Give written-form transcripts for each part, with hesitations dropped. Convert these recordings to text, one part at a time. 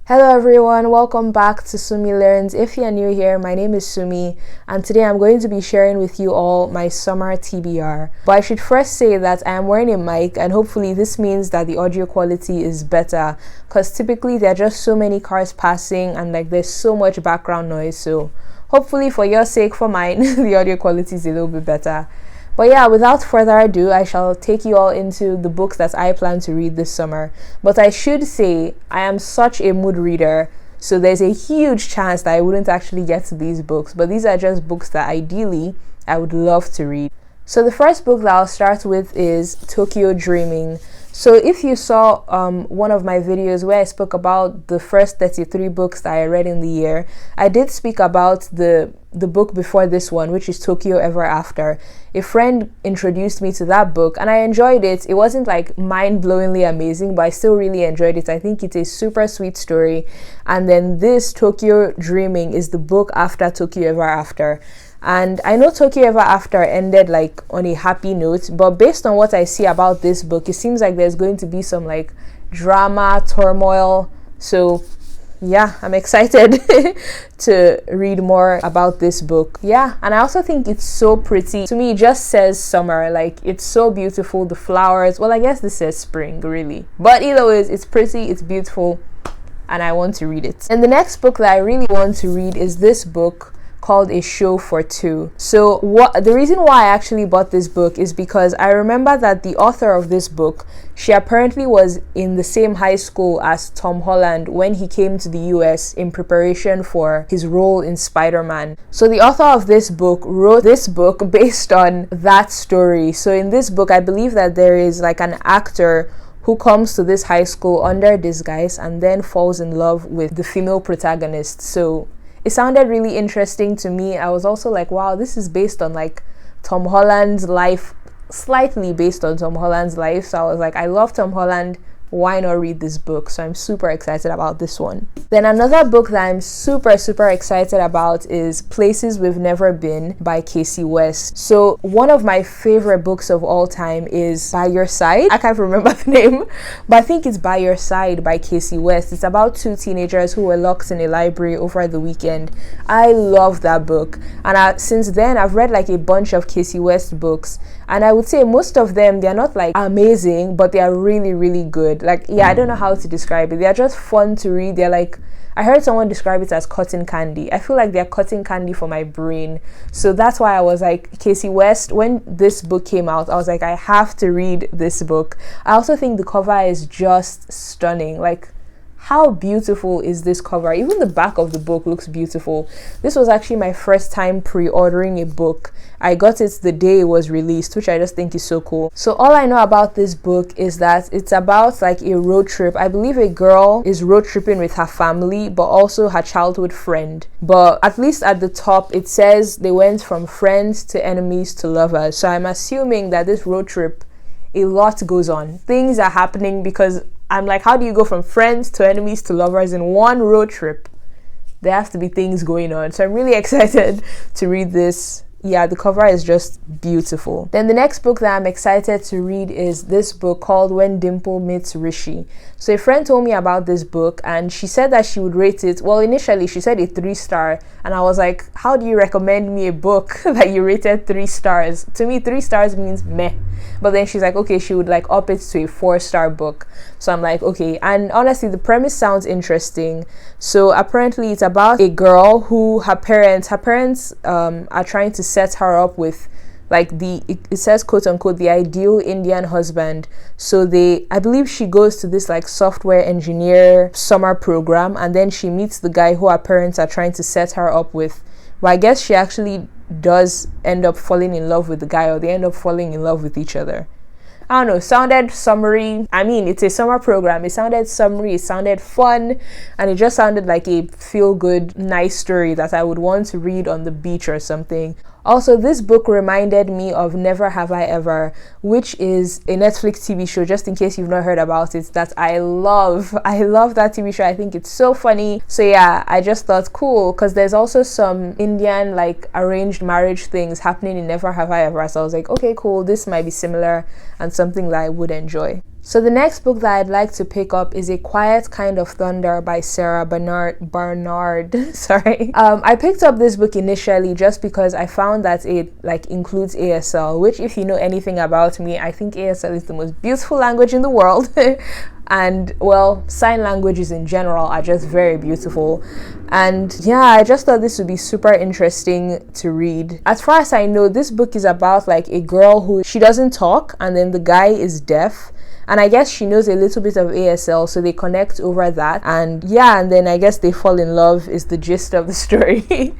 Hello everyone, welcome back to Sunmi Learns. If you're new here, my name is Sunmi and today I'm going to be sharing with you all my summer TBR. But I should first say that I am wearing a mic and hopefully this means that the audio quality is better because typically there are just so many cars passing and there's so much background noise, so hopefully for your sake, for mine, the audio quality is a little bit better. But yeah, without further ado, I shall take you all into the books that I plan to read this summer. But I should say, I am such a mood reader, so there's a huge chance that I wouldn't actually get to these books. But these are just books that ideally I would love to read. So the first book that I'll start with is Tokyo Dreaming. So if you saw one of my videos where I spoke about the first 33 books that I read in the year, I did speak about the book before this one, which is Tokyo Ever After. A friend introduced me to that book and I enjoyed it. It wasn't mind-blowingly amazing, but I still really enjoyed it. I think it's a super sweet story. And then this Tokyo Dreaming is the book after Tokyo Ever After. And I know Tokyo Ever After ended on a happy note, but based on what I see about this book, it seems like there's going to be some drama, turmoil. So yeah, I'm excited to read more about this book. Yeah, and I also think it's so pretty. To me, it just says summer. It's so beautiful, the flowers. Well, I guess this says spring, really. But either way, it's pretty, it's beautiful, and I want to read it. And the next book that I really want to read is this book called A Show for Two. So the reason why I actually bought this book is because I remember that the author of this book, she apparently was in the same high school as Tom Holland when he came to the US in preparation for his role in Spider-Man. So the author of this book wrote this book based on that story. So in this book, I believe that there is an actor who comes to this high school under disguise and then falls in love with the female protagonist. So it sounded really interesting to me. I was also wow, this is based on Tom Holland's life, slightly based on Tom Holland's life. So I was I love Tom Holland. Why not read this book? So I'm super excited about this one. Then another book that I'm super excited about is Places We've Never Been by Casey West. So one of my favorite books of all time is By Your Side. I can't remember the name, but I think it's By Your Side by Casey West. It's about two teenagers who were locked in a library over the weekend. I love that book. And since then, I've read a bunch of Casey West books. And I would say most of them, they're not amazing, but they are really good. I don't know how to describe it. They're just fun to read. They're I heard someone describe it as cotton candy. I feel like they're cotton candy for my brain. So that's why I was Casey West, when this book came out, I was I have to read this book. I also think the cover is just stunning. How beautiful is this cover? Even the back of the book looks beautiful. This was actually my first time pre-ordering a book. I got it the day it was released, which I just think is so cool. So all I know about this book is that it's about a road trip. I believe a girl is road tripping with her family, but also her childhood friend. But at least at the top, it says they went from friends to enemies to lovers. So I'm assuming that this road trip, a lot goes on. Things are happening because I'm how do you go from friends to enemies to lovers in one road trip? There has to be things going on. So I'm really excited to read this. Yeah, the cover is just beautiful. Then the next book that I'm excited to read is this book called When Dimple Meets Rishi. So a friend told me about this book and she said that she would rate it. Well, initially she said a 3-star and I was how do you recommend me a book that you rated 3 stars? To me, 3 stars means meh. But then she's okay, she would up it to a 4-star book. So I'm okay. And honestly, the premise sounds interesting. So apparently it's about a girl who her parents are trying to set her up with it says quote unquote the ideal Indian husband. So I believe she goes to this software engineer summer program and then she meets the guy who her parents are trying to set her up with. But I guess she actually does end up falling in love with the guy, or they end up falling in love with each other. I don't know, sounded summery. I mean, it's a summer program. It sounded summery, it sounded fun, and it just sounded like a feel-good, nice story that I would want to read on the beach or something. Also, this book reminded me of Never Have I Ever, which is a Netflix TV show, just in case you've not heard about it, that I love. I love that TV show. I think it's so funny. So yeah, I just thought cool, because there's also some Indian arranged marriage things happening in Never Have I Ever. So I was okay, cool, this might be similar and something that I would enjoy. So the next book that I'd like to pick up is A Quiet Kind of Thunder by Sarah Barnard. Sorry. I picked up this book initially just because I found that it includes ASL, which, if you know anything about me, I think ASL is the most beautiful language in the world. And well, sign languages in general are just very beautiful. And yeah, I just thought this would be super interesting to read. As far as I know, this book is about a girl who, she doesn't talk, and then the guy is deaf. And I guess she knows a little bit of ASL, so they connect over that. And yeah, and then I guess they fall in love is the gist of the story.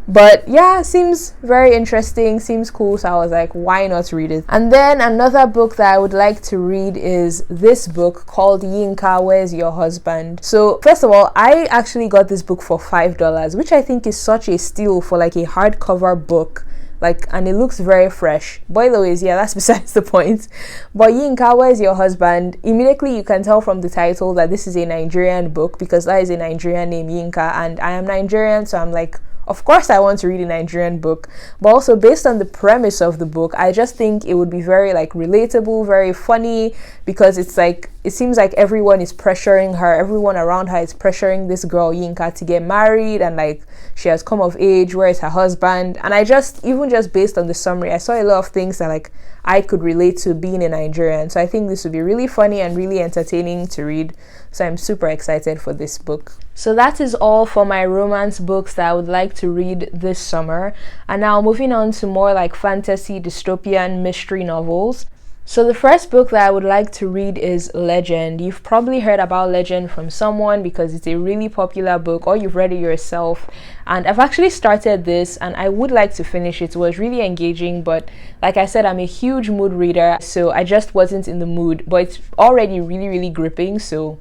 But yeah, seems very interesting, seems cool, so I was like, why not read it? And then another book that I would like to read is this book called Yinka, Where's Your Husband? So first of all, I actually got this book for $5, which I think is such a steal for a hardcover book. And it looks very fresh. By the way, yeah, that's besides the point. But Yinka, Where's Your Husband? Immediately you can tell from the title that this is a Nigerian book, because that is a Nigerian name, Yinka, and I am Nigerian, so I'm like, of course I want to read a Nigerian book. But also, based on the premise of the book, I just think it would be very relatable, very funny, because it's it seems like everyone is pressuring her, everyone around her is pressuring this girl Yinka to get married, and she has come of age, where is her husband? And I just, even just based on the summary, I saw a lot of things that I could relate to being a Nigerian. So I think this would be really funny and really entertaining to read. So I'm super excited for this book. So that is all for my romance books that I would like to read this summer. And now moving on to more fantasy, dystopian, mystery novels. So the first book that I would like to read is Legend. You've probably heard about Legend from someone because it's a really popular book, or you've read it yourself. And I've actually started this and I would like to finish it. It was really engaging, but like I said, I'm a huge mood reader, so I just wasn't in the mood. But it's already really, really gripping, so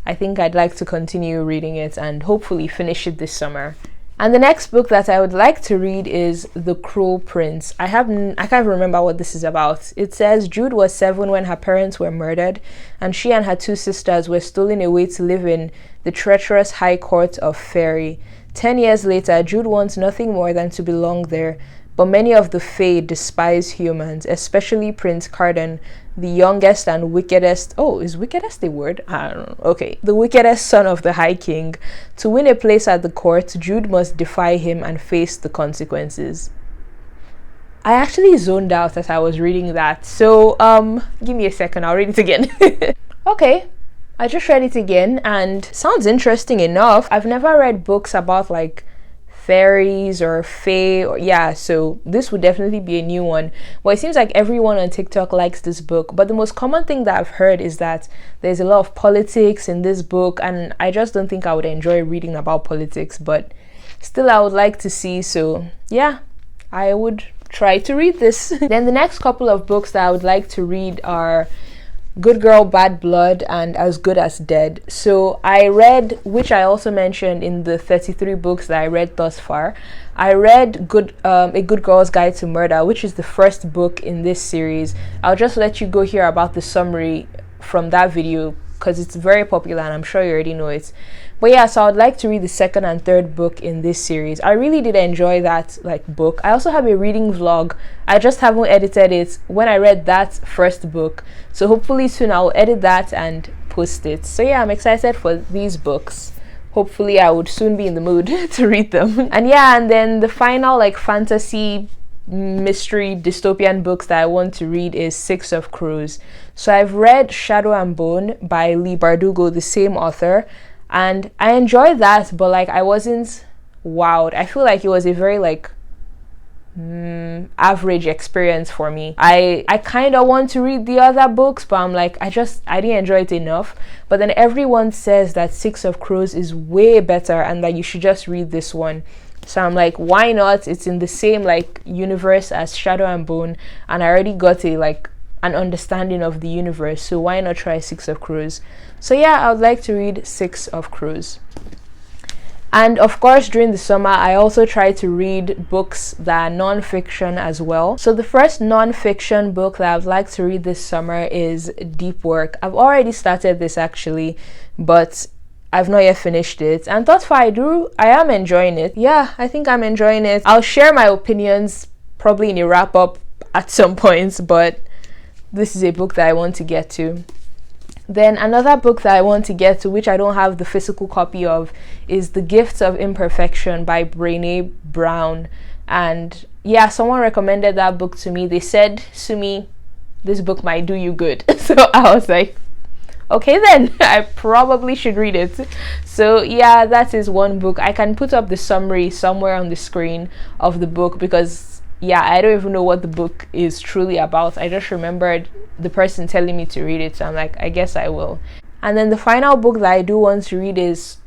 I think I'd like to continue reading it and hopefully finish it this summer. And the next book that I would like to read is The Cruel Prince. I can't remember what this is about. It says Jude was 7 when her parents were murdered, and she and her 2 sisters were stolen away to live in the treacherous High Court of Fairy. 10 years later, Jude wants nothing more than to belong there, but many of the Fae despise humans, especially Prince Cardan, the youngest and wickedest, is wickedest a word? I don't know. Okay, the wickedest son of the High King. To win a place at the court, Jude must defy him and face the consequences. I actually zoned out as I was reading that, so give me a second, I'll read it again. Okay, I just read it again and sounds interesting enough. I've never read books about fairies or fae, so this would definitely be a new one. But it seems like everyone on TikTok likes this book, but the most common thing that I've heard is that there's a lot of politics in this book, and I just don't think I would enjoy reading about politics, but still I would like to see, so yeah, I would try to read this. Then the next couple of books that I would like to read are Good Girl, Bad Blood and As Good as Dead. So I read, which I also mentioned in the 33 books that I read thus far, I read A Good Girl's Guide to Murder, which is the first book in this series. I'll just let you go hear about the summary from that video because it's very popular and I'm sure you already know it. But yeah, so I would like to read the second and third book in this series. I really did enjoy that book. I also have a reading vlog. I just haven't edited it when I read that first book. So hopefully soon I'll edit that and post it. So yeah, I'm excited for these books. Hopefully I would soon be in the mood to read them. And yeah, and then the final fantasy mystery dystopian books that I want to read is Six of Crows. So I've read Shadow and Bone by Lee Bardugo, the same author. And I enjoyed that, but I wasn't wowed. I feel like it was a very average experience for me. I kind of want to read the other books, but I'm I didn't enjoy it enough. But then everyone says that Six of Crows is way better and that you should just read this one. So I'm why not? It's in the same universe as Shadow and Bone, and I already got an understanding of the universe, so why not try Six of Crows? So yeah, I would like to read Six of Crows. And of course, during the summer, I also try to read books that are non-fiction as well. So the first non-fiction book that I would like to read this summer is Deep Work. I've already started this actually, but I've not yet finished it. And thus far, I am enjoying it. Yeah, I think I'm enjoying it. I'll share my opinions probably in a wrap-up at some points, but this is a book that I want to get to. Then another book that I want to get to, which I don't have the physical copy of, is The Gifts of Imperfection by Brené Brown. And yeah, someone recommended that book to me. They said, Sumi, this book might do you good. So I was like, okay then, I probably should read it. So yeah, that is one book. I can put up the summary somewhere on the screen of the book, because yeah, I don't even know what the book is truly about. I just remembered the person telling me to read it, so I'm like, I guess I will. And then the final book that I do want to read is,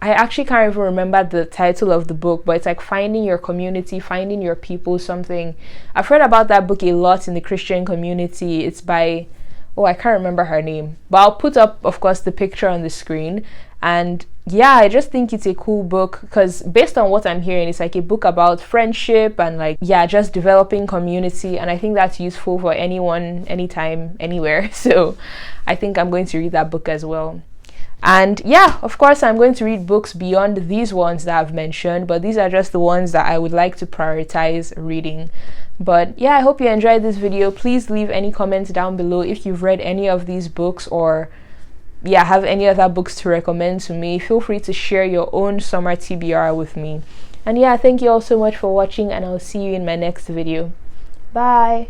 I actually can't even remember the title of the book, but it's like Finding Your Community, Finding Your People, something. I've heard about that book a lot in the Christian community. It's by, oh, I can't remember her name, but I'll put up, of course, the picture on the screen. And yeah, I just think it's a cool book, because based on what I'm hearing, it's like a book about friendship and like, yeah, just developing community. And I think that's useful for anyone, anytime, anywhere. So I think I'm going to read that book as well. And yeah, of course, I'm going to read books beyond these ones that I've mentioned, but these are just the ones that I would like to prioritize reading. But yeah, I hope you enjoyed this video. Please leave any comments down below if you've read any of these books, or yeah, have any other books to recommend to me. Feel free to share your own summer TBR with me. And yeah, thank you all so much for watching, and I'll see you in my next video. Bye.